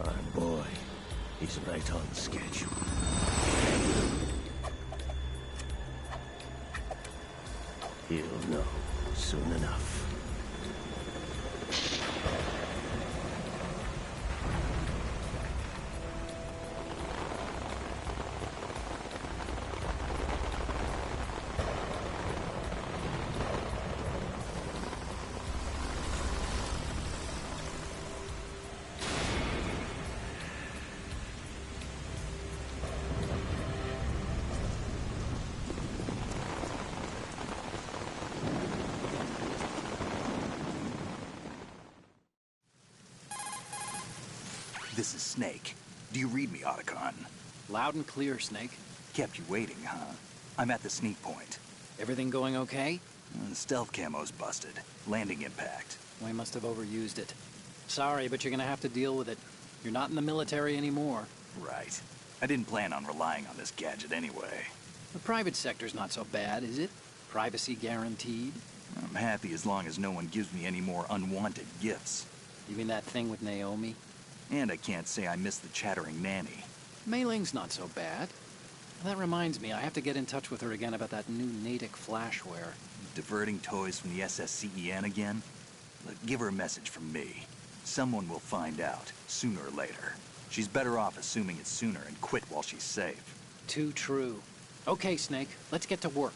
Our boy, he's right on schedule. He'll know soon enough. This is Snake. Do you read me, Otacon? Loud and clear, Snake. Kept you waiting, huh? I'm at the sneak point. Everything going okay? Stealth camo's busted. Landing impact. We must have overused it. Sorry, but you're gonna have to deal with it. You're not in the military anymore. Right. I didn't plan on relying on this gadget anyway. The private sector's not so bad, is it? Privacy guaranteed? I'm happy as long as no one gives me any more unwanted gifts. You mean that thing with Naomi? And I can't say I miss the chattering nanny. Mei Ling's not so bad. That reminds me, I have to get in touch with her again about that new Natick flashware. Diverting toys from the SSCEN again? Look, give her a message from me. Someone will find out, sooner or later. She's better off assuming it's sooner and quit while she's safe. Too true. Okay, Snake, let's get to work.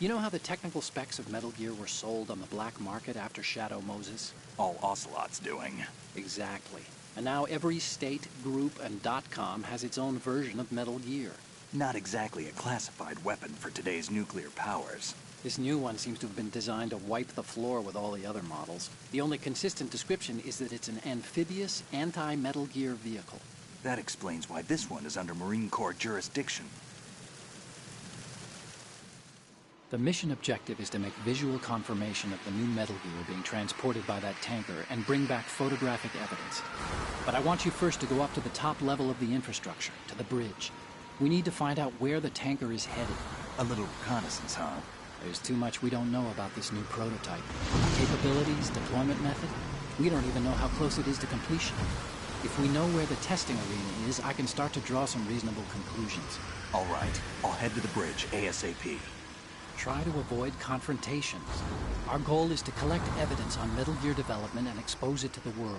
You know how the technical specs of Metal Gear were sold on the black market after Shadow Moses? All Ocelot's doing. Exactly. And now every state, group, and .com has its own version of Metal Gear. Not exactly a classified weapon for today's nuclear powers. This new one seems to have been designed to wipe the floor with all the other models. The only consistent description is that it's an amphibious, anti-Metal Gear vehicle. That explains why this one is under Marine Corps jurisdiction. The mission objective is to make visual confirmation of the new Metal Gear being transported by that tanker and bring back photographic evidence. But I want you first to go up to the top level of the infrastructure, to the bridge. We need to find out where the tanker is headed. A little reconnaissance, huh? There's too much we don't know about this new prototype. Capabilities, deployment method. We don't even know how close it is to completion. If we know where the testing arena is, I can start to draw some reasonable conclusions. All right, I'll head to the bridge ASAP. Try to avoid confrontations. Our goal is to collect evidence on Metal Gear development and expose it to the world.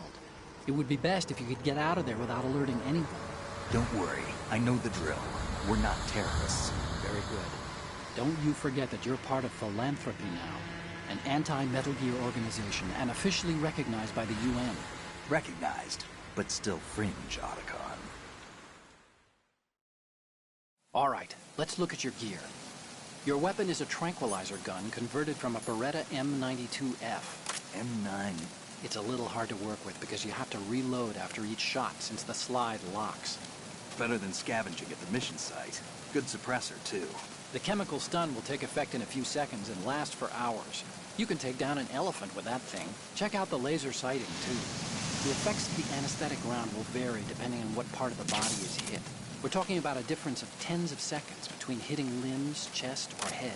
It would be best if you could get out of there without alerting anyone. Don't worry, I know the drill. We're not terrorists. Very good. Don't you forget that you're part of Philanthropy now, an anti-Metal Gear organization and officially recognized by the UN. Recognized, but still fringe, Otacon. All right, let's look at your gear. Your weapon is a tranquilizer gun converted from a Beretta M92F. M9. It's a little hard to work with because you have to reload after each shot since the slide locks. Better than scavenging at the mission site. Good suppressor, too. The chemical stun will take effect in a few seconds and last for hours. You can take down an elephant with that thing. Check out the laser sighting, too. The effects of the anesthetic round will vary depending on what part of the body is hit. We're talking about a difference of tens of seconds between hitting limbs, chest, or head.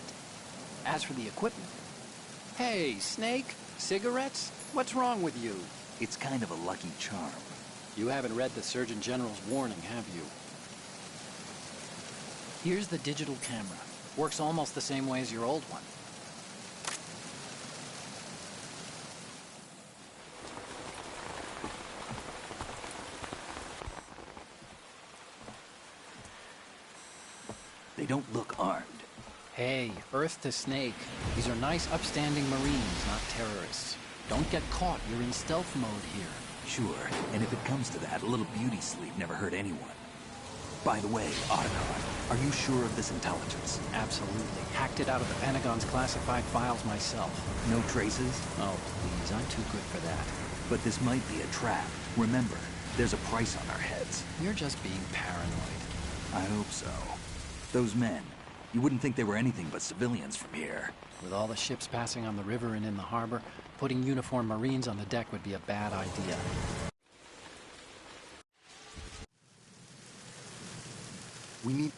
As for the equipment... Hey, Snake? Cigarettes? What's wrong with you? It's kind of a lucky charm. You haven't read the Surgeon General's warning, have you? Here's the digital camera. Works almost the same way as your old one. They don't look armed. Hey, Earth to Snake. These are nice, upstanding Marines, not terrorists. Don't get caught. You're in stealth mode here. Sure, and if it comes to that, a little beauty sleep never hurt anyone. By the way, Otacon, are you sure of this intelligence? Absolutely. Hacked it out of the Pentagon's classified files myself. No traces? Oh, please. I'm too good for that. But this might be a trap. Remember, there's a price on our heads. You're just being paranoid. I hope so. Those men, you wouldn't think they were anything but civilians from here. With all the ships passing on the river and in the harbor, putting uniformed Marines on the deck would be a bad idea. We need...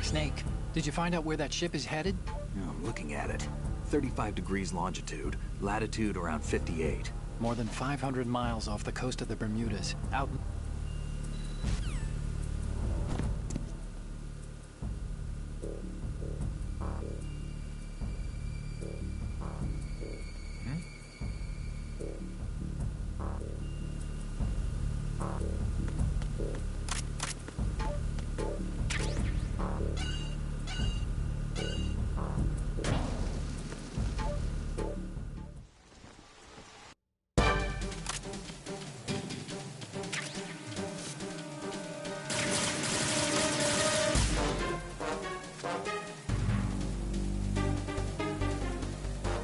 Snake, did you find out where that ship is headed? I'm looking at it. 35 degrees longitude, latitude around 58. More than 500 miles off the coast of the Bermudas, out...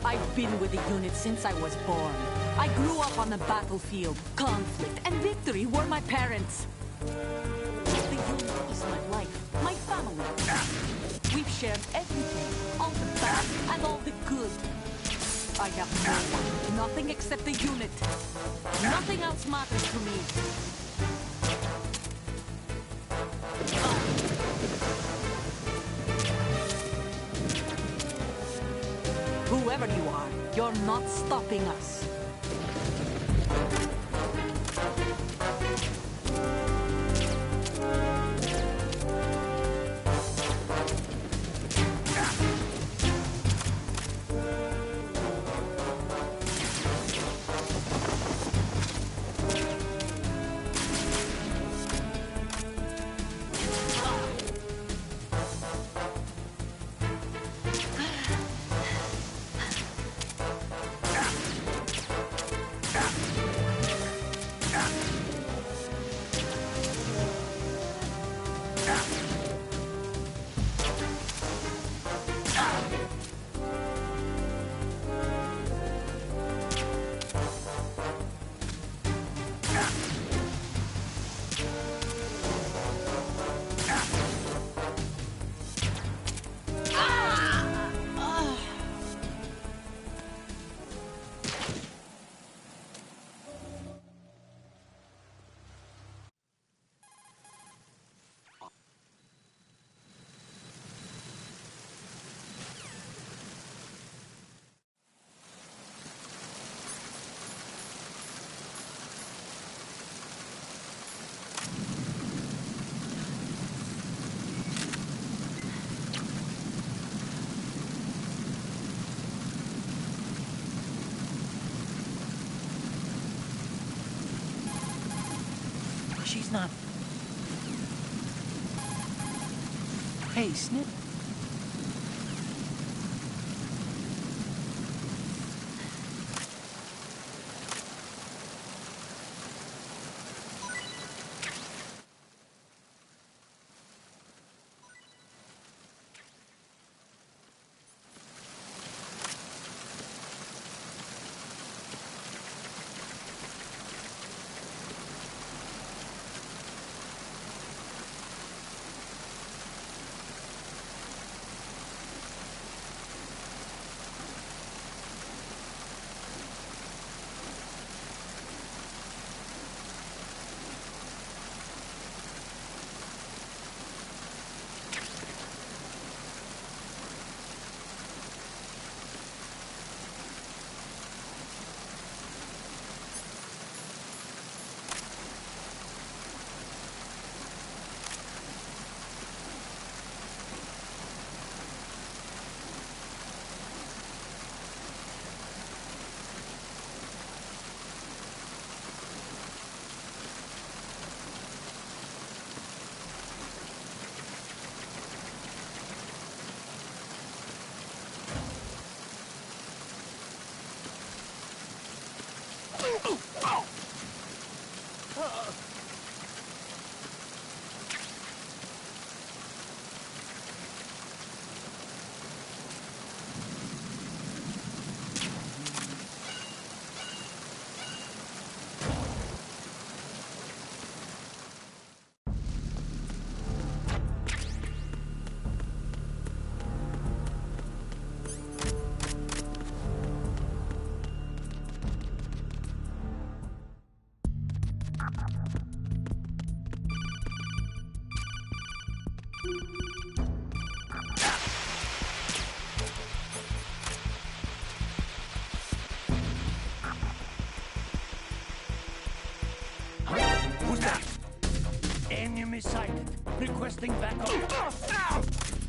I've been with the unit since I was born. I grew up on the battlefield. Conflict and victory were my parents. The unit is my life, my family. We've shared everything, all the bad and all the good. I have no one. Nothing except the unit. Nothing else matters to me. Whoever you are, you're not stopping us. She's not... Hey, Snip. Who's that? Enemy sighted. Requesting backup. What's going on? Respond. We've lost contact.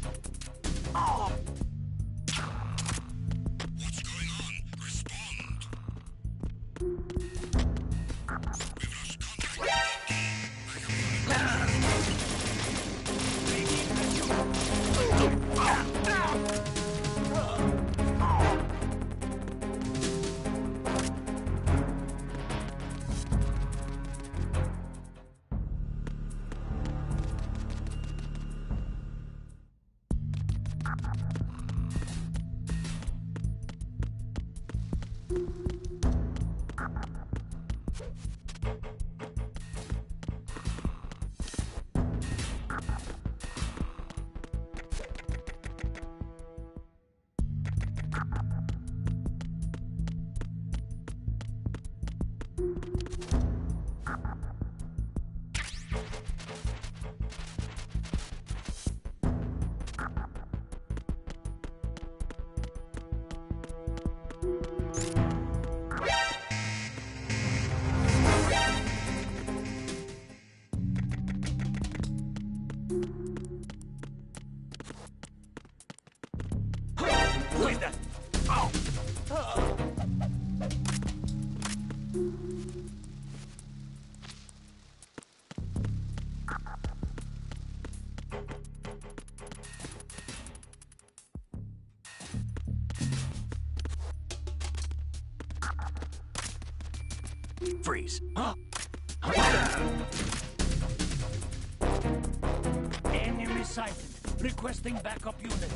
Freeze. Enemy sighted. Requesting backup unit.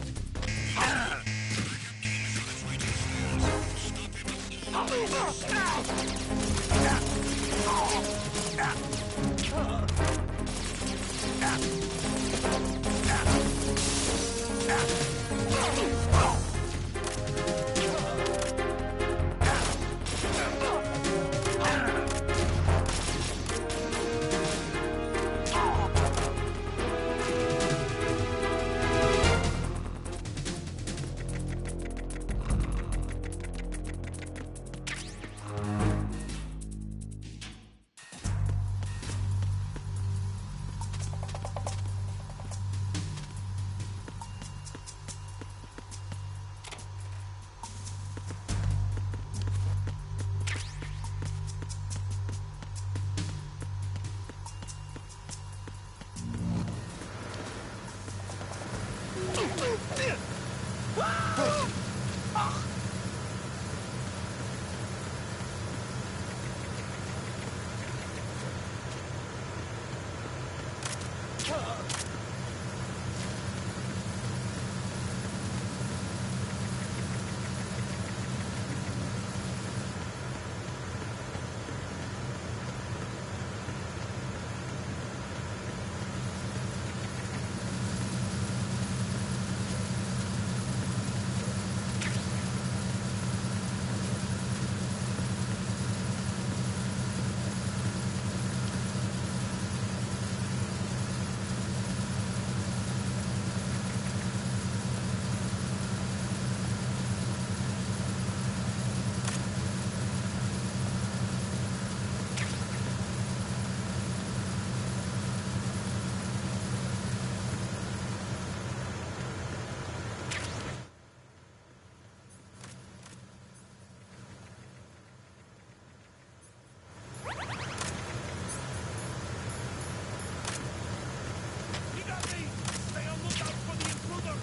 You got me! Stay on lookout for the intruder!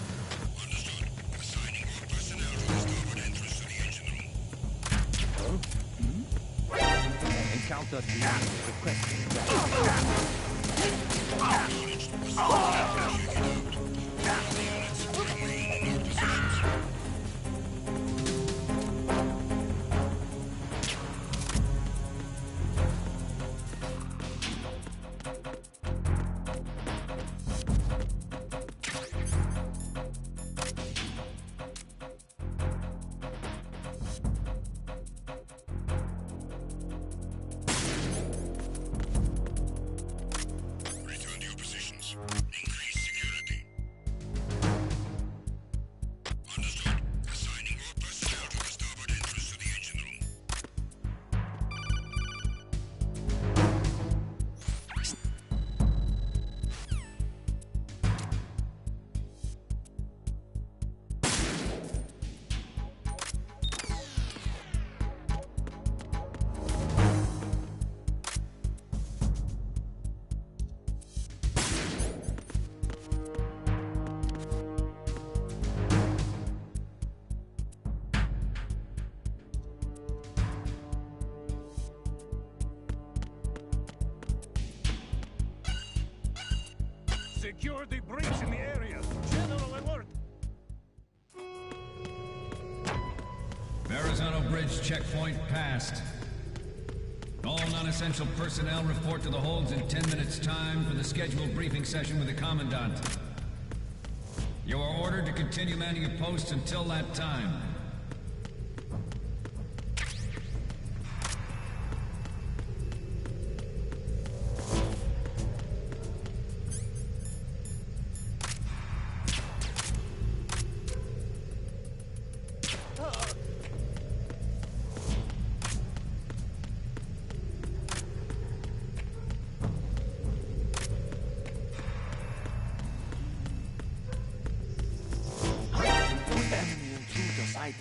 Understood. Assigning all personnel to the starboard entrance to the engine room. Encounter requesting Acknowledged. Checking out. All units remain in your positions. Return to your positions. Increase security. Understood. Assigning all personnel to the starboard entrance to the engine room. Security breach in the area. General alert. Verrazano Bridge checkpoint passed. All non-essential personnel report to the holds in 10 minutes' time for the scheduled briefing session with the Commandant. You are ordered to continue manning your posts until that time. Enemy intruder sighted.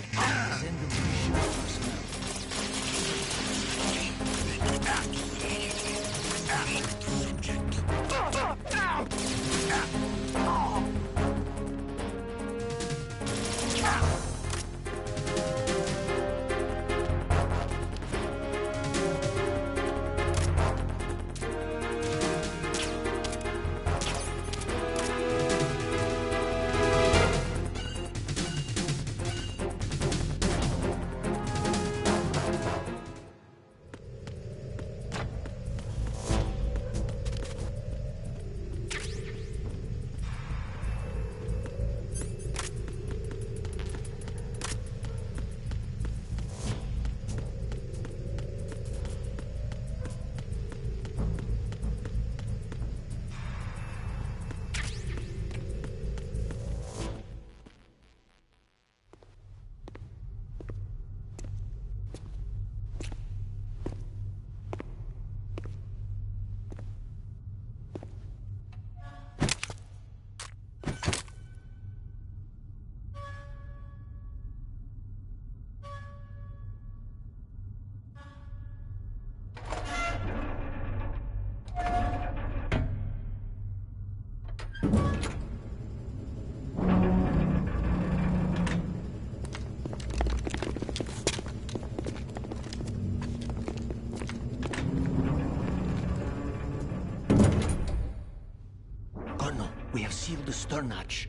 Colonel, we have sealed the stern hatch.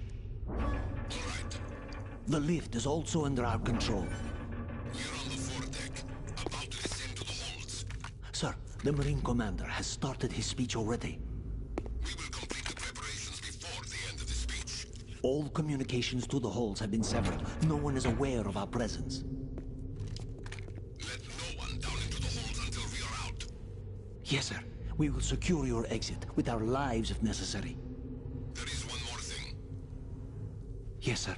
The lift is also under our control. We're on the foredeck, about to descend to the holds. Sir, the Marine Commander has started his speech already. We will complete the preparations before the end of the speech. All communications to the holds have been severed. No one is aware of our presence. Let no one down into the holds until we are out. Yes, sir. We will secure your exit, with our lives if necessary. There is one more thing. Yes, sir.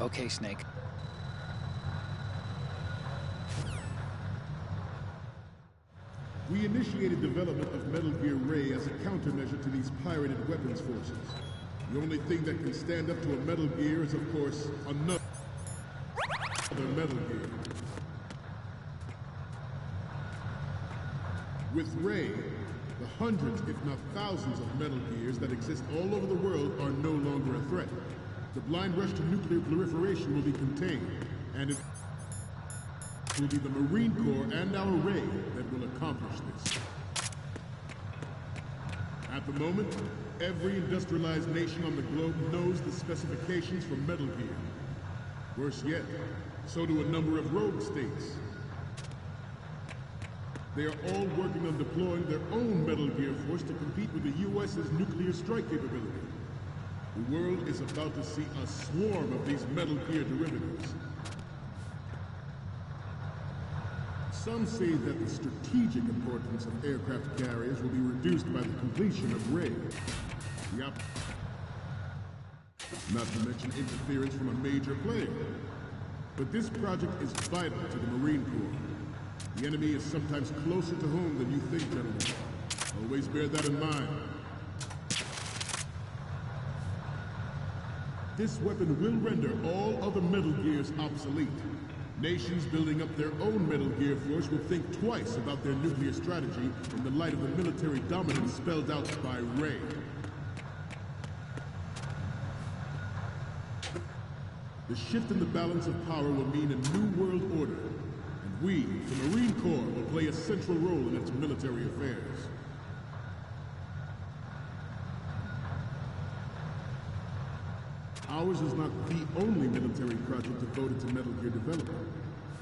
Okay, Snake. We initiated development of Metal Gear Ray as a countermeasure to these pirated weapons forces. The only thing that can stand up to a Metal Gear is, of course, another Metal Gear. With Ray, the hundreds, if not thousands of Metal Gears that exist all over the world are no longer a threat. The blind rush to nuclear proliferation will be contained, and it will be the Marine Corps and our Ray that will accomplish this. At the moment, every industrialized nation on the globe knows the specifications for Metal Gear. Worse yet, so do a number of rogue states. They are all working on deploying their own Metal Gear force to compete with the U.S.'s nuclear strike capability. The world is about to see a swarm of these Metal Gear derivatives. Some say that the strategic importance of aircraft carriers will be reduced by the completion of Ray. Not to mention interference from a major player. But this project is vital to the Marine Corps. The enemy is sometimes closer to home than you think, gentlemen. Always bear that in mind. This weapon will render all other Metal Gears obsolete. Nations building up their own Metal Gear force will think twice about their nuclear strategy in the light of the military dominance spelled out by Ray. The shift in the balance of power will mean a new world order, and we, the Marine Corps, will play a central role in its military affairs. Ours is not the only military project devoted to Metal Gear development,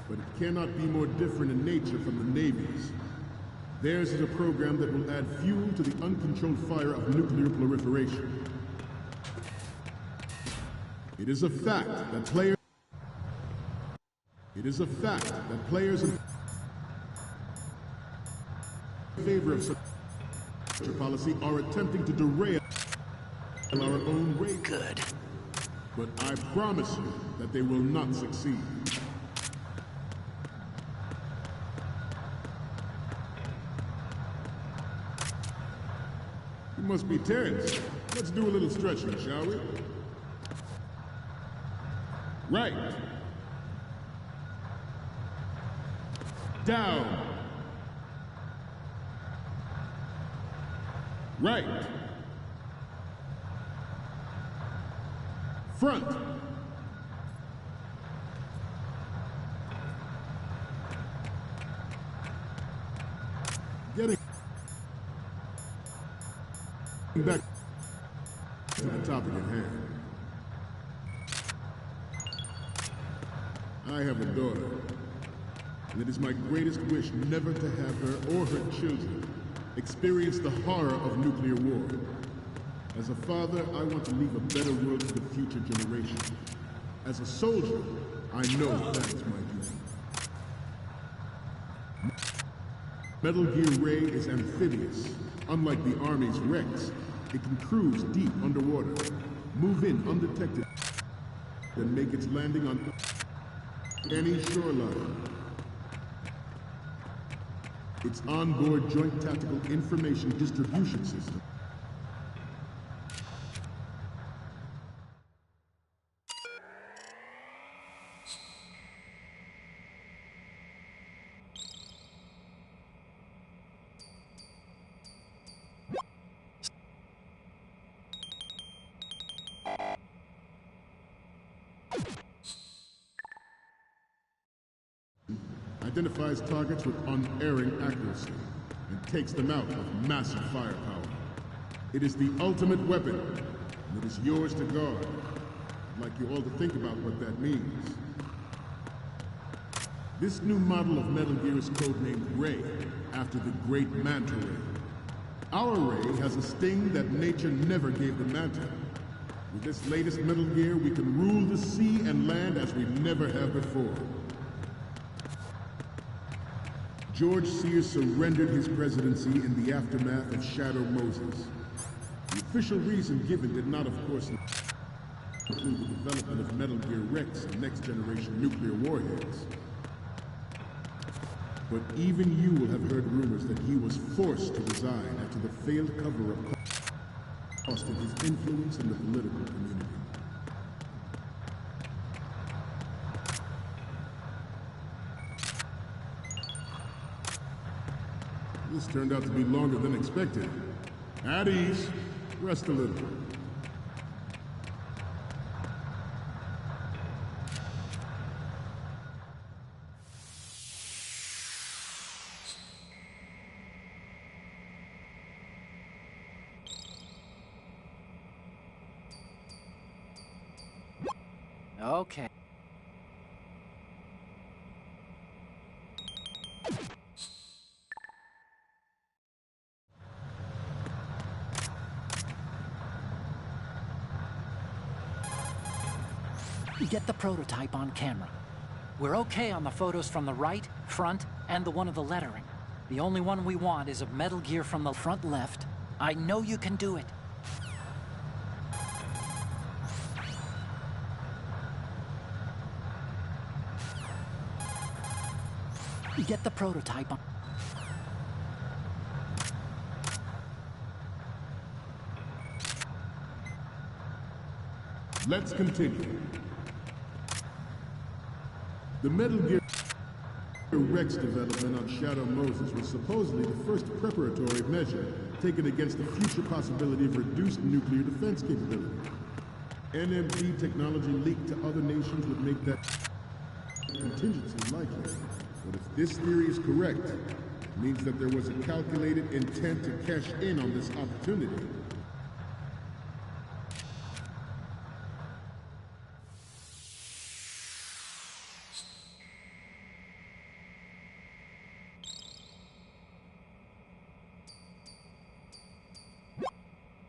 but it cannot be more different in nature from the Navy's. Theirs is a program that will add fuel to the uncontrolled fire of nuclear proliferation. It is a fact that players in favor of such a policy are attempting to derail our own way. Good. But I promise you that they will not succeed. You must be tense. Let's do a little stretching, shall we? Right. Down. Right. Front. Getting back to the topic at hand. I have a daughter, and it is my greatest wish never to have her or her children experience the horror of nuclear war. As a father, I want to leave a better world to the future generation. As a soldier, I know that is my duty. Metal Gear Ray is amphibious. Unlike the Army's Rex, it can cruise deep underwater, move in undetected, and make its landing on any shoreline. Its onboard Joint Tactical Information Distribution System identifies targets with unerring accuracy and takes them out with massive firepower. It is the ultimate weapon, and it is yours to guard. I'd like you all to think about what that means. This new model of Metal Gear is codenamed Ray, after the great Manta Ray. Our Ray has a sting that nature never gave the Manta. With this latest Metal Gear, we can rule the sea and land as we never have before. George Sears surrendered his presidency in the aftermath of Shadow Moses. The official reason given did not, of course, include the development of Metal Gear Rex and next-generation nuclear warheads. But even you will have heard rumors that he was forced to resign after the failed cover-up cost him his influence in the political community. This turned out to be longer than expected. At ease. Rest a little. Okay. Get the prototype on camera. We're okay on the photos from the right, front, and the one of the lettering. The only one we want is of Metal Gear from the front left. I know you can do it. Get the prototype on... Let's continue. The Metal Gear Rex development on Shadow Moses was supposedly the first preparatory measure taken against the future possibility of reduced nuclear defense capability. NMD technology leaked to other nations would make that contingency likely. But if this theory is correct, it means that there was a calculated intent to cash in on this opportunity.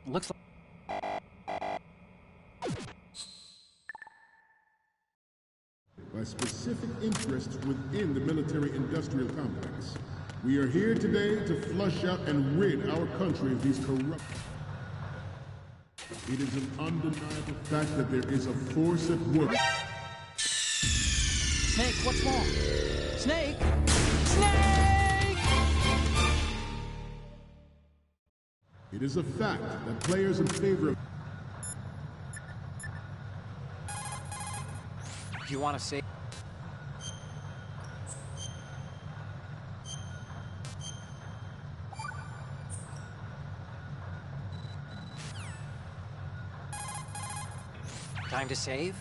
Looks like... By specific interests within the military-industrial complex. We are here today to flush out and rid our country of these corrupt... It is an undeniable fact that there is a force at work. Snake, what's wrong? Snake! Snake! It is a fact that players in favor of... Do you want to say... Time to save?